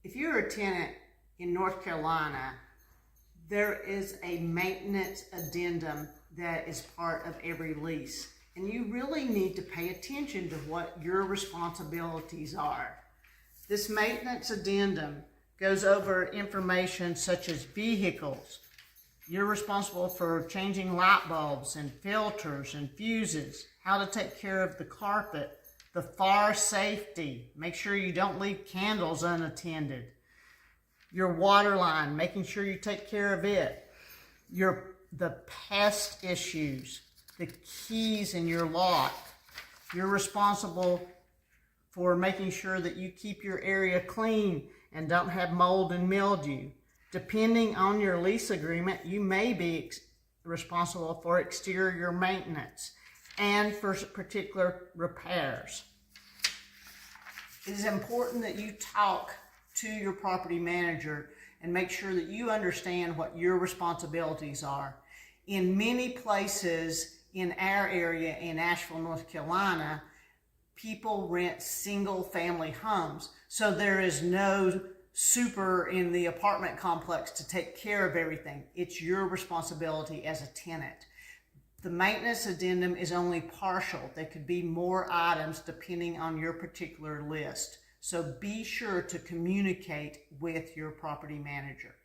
If you're a tenant in North Carolina, there is a maintenance addendum that is part of every lease. And you really need to pay attention to what your responsibilities are. This maintenance addendum goes over information such as vehicles. You're responsible for changing light bulbs and filters and fuses, how to take care of the carpet, the fire safety, make sure you don't leave candles unattended, your water line, making sure you take care of it, the pest issues, the keys in your lock. You're responsible for making sure that you keep your area clean and don't have mold and mildew. Depending on your lease agreement, you may be responsible for exterior maintenance and for particular repairs. It is important that you talk to your property manager and make sure that you understand what your responsibilities are. In many places in our area in Asheville, North Carolina, people rent single family homes. So there is no super in the apartment complex to take care of everything. It's your responsibility as a tenant. The maintenance addendum is only partial. There could be more items depending on your particular list. So be sure to communicate with your property manager.